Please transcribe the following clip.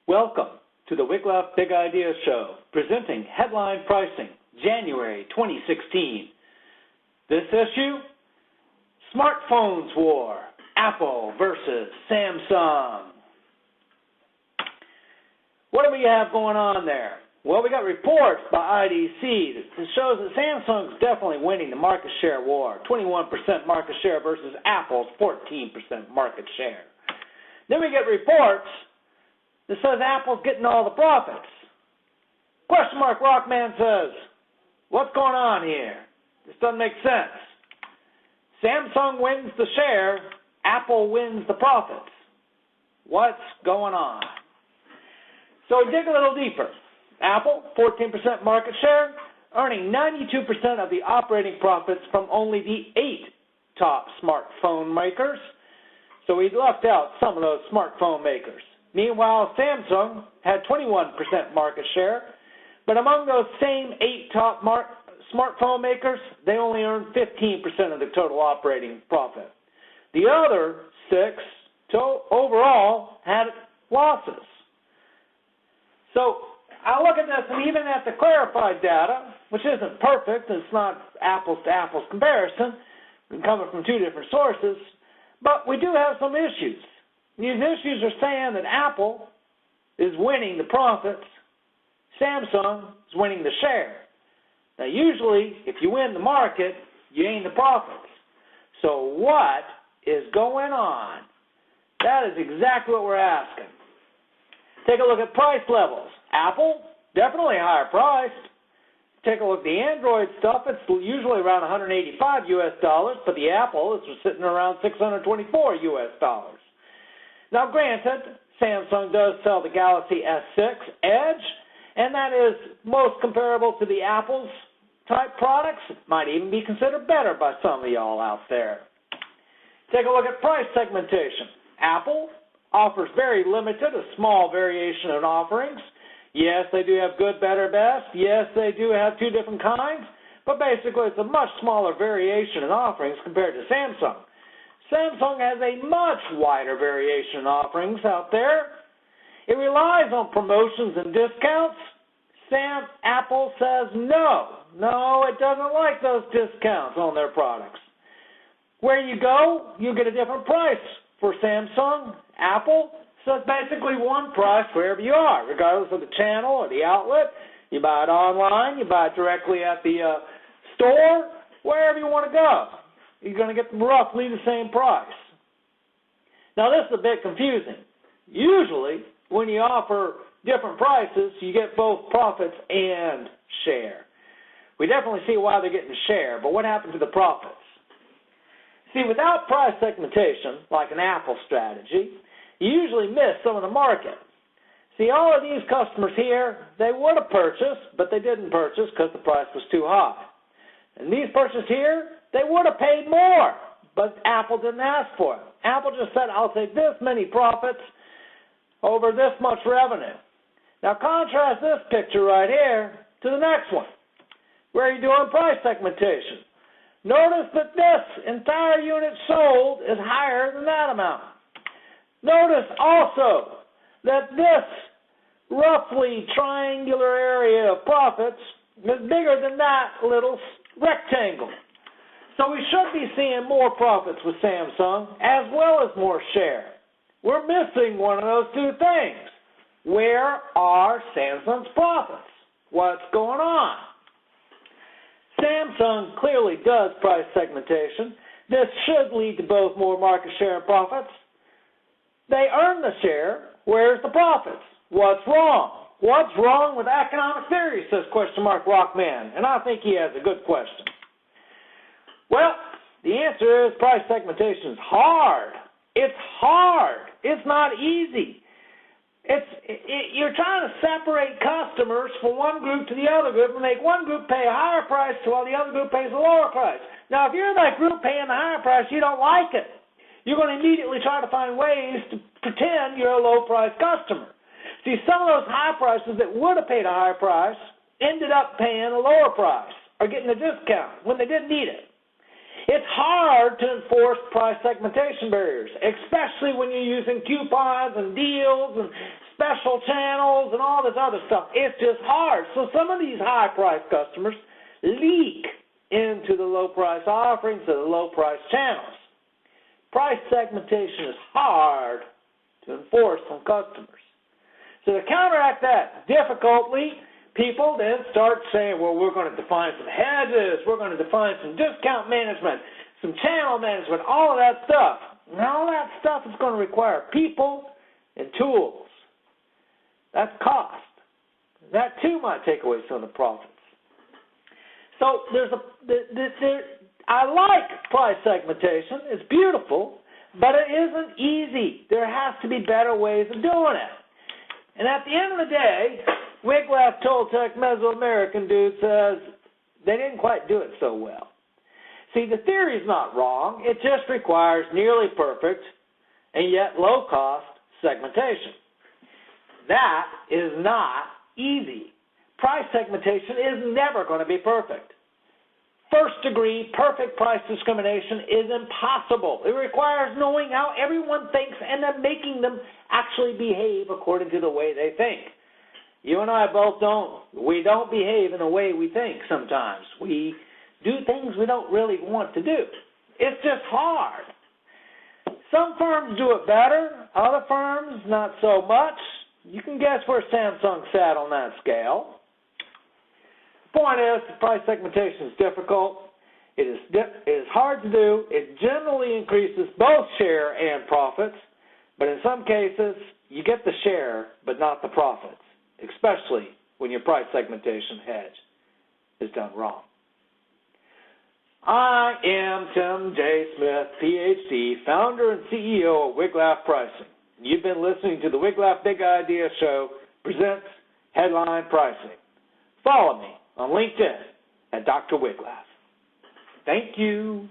Welcome to the Wiglaf Big Idea Show, presenting Headline Pricing, January 2016. This issue, Smartphones War, Apple versus Samsung. What do we have going on there? Well, we got reports by IDC that shows that Samsung's definitely winning the market share war, 21% market share versus Apple's 14% market share. Then we get reports that says Apple's getting all the profits. Question mark Rockman says, what's going on here? This doesn't make sense. Samsung wins the share, Apple wins the profits. What's going on? So we dig a little deeper. Apple, 14% market share, earning 92% of the operating profits from only the 8 top smartphone makers. So we left out some of those smartphone makers. Meanwhile, Samsung had 21% market share, but among those same 8 top smartphone makers, they only earned 15% of the total operating profit. The other 6 overall had losses. So I look at this, and even at the clarified data, which isn't perfect, it's not apples to apples comparison, coming from 2 different sources, but we do have some issues. These issues are saying that Apple is winning the profits, Samsung is winning the share. Now, usually, if you win the market, you gain the profits. So what is going on? That is exactly what we're asking. Take a look at price levels. Apple, definitely higher priced. Take a look at the Android stuff. It's usually around $185 US, but the Apple is sitting around $624 US. Now, granted, Samsung does sell the Galaxy S6 Edge, and that is most comparable to the Apple's type products. It might even be considered better by some of y'all out there. Take a look at price segmentation. Apple offers very limited, a small variation in offerings. Yes, they do have good, better, best. Yes, they do have 2 different kinds, but basically it's a much smaller variation in offerings compared to Samsung. Samsung has a much wider variation in offerings out there. It relies on promotions and discounts. Apple says no, it doesn't like those discounts on their products. Where you go, you get a different price. For Samsung, Apple says basically one price wherever you are, regardless of the channel or the outlet. You buy it online, you buy it directly at the store, wherever you want to go. You're going to get roughly the same price. Now, this is a bit confusing. Usually, when you offer different prices, you get both profits and share. We definitely see why they're getting share, but what happened to the profits? See, without price segmentation, like an Apple strategy, you usually miss some of the market. See, all of these customers here, they would have purchased, but they didn't purchase because the price was too high. And these purchases here, they would have paid more, but Apple didn't ask for it. Apple just said, I'll take this many profits over this much revenue. Now contrast this picture right here to the next one, where you're doing price segmentation. Notice that this entire unit sold is higher than that amount. Notice also that this roughly triangular area of profits is bigger than that little rectangle. So we should be seeing more profits with Samsung as well as more share. We're missing one of those 2 things. Where are Samsung's profits? What's going on? Samsung clearly does price segmentation. This should lead to both more market share and profits. They earn the share. Where's the profits? What's wrong? What's wrong with economic theory, says question mark Rockman. And I think he has a good question. Well, the answer is price segmentation is hard. It's hard. It's not easy. You're trying to separate customers from one group to the other group and make one group pay a higher price while the other group pays a lower price. Now, if you're that group paying the higher price, you don't like it. You're going to immediately try to find ways to pretend you're a low-price customer. See, some of those high prices that would have paid a higher price ended up paying a lower price or getting a discount when they didn't need it. It's hard to enforce price segmentation barriers, especially when you're using coupons and deals and special channels and all this other stuff. It's just hard. So some of these high-price customers leak into the low-price offerings or the low-price channels. Price segmentation is hard to enforce on customers. So to counteract that difficultly, people then start saying, well, we're going to define some hedges, we're going to define some discount management, some channel management, all of that stuff. And all that stuff is going to require people and tools. That's cost. That too might take away some of the profits. So I like price segmentation. It's beautiful, but it isn't easy. There has to be better ways of doing it. And at the end of the day, Wiglaf Toltec Mesoamerican dude says they didn't quite do it so well. See, the theory is not wrong. It just requires nearly perfect and yet low-cost segmentation. That is not easy. Price segmentation is never going to be perfect. First-degree perfect price discrimination is impossible. It requires knowing how everyone thinks and then making them actually behave according to the way they think. You and I both don't. We don't behave in the way we think sometimes. We do things we don't really want to do. It's just hard. Some firms do it better. Other firms, not so much. You can guess where Samsung sat on that scale. The point is, price segmentation is difficult. It is hard to do. It generally increases both share and profits, but in some cases, you get the share, but not the profits, especially when your price segmentation hedge is done wrong. I am Tim J. Smith, Ph.D., founder and CEO of Wiglaf Pricing. You've been listening to the Wiglaf Big Idea Show presents Headline Pricing. Follow me on LinkedIn at Dr. Wiglaf. Thank you.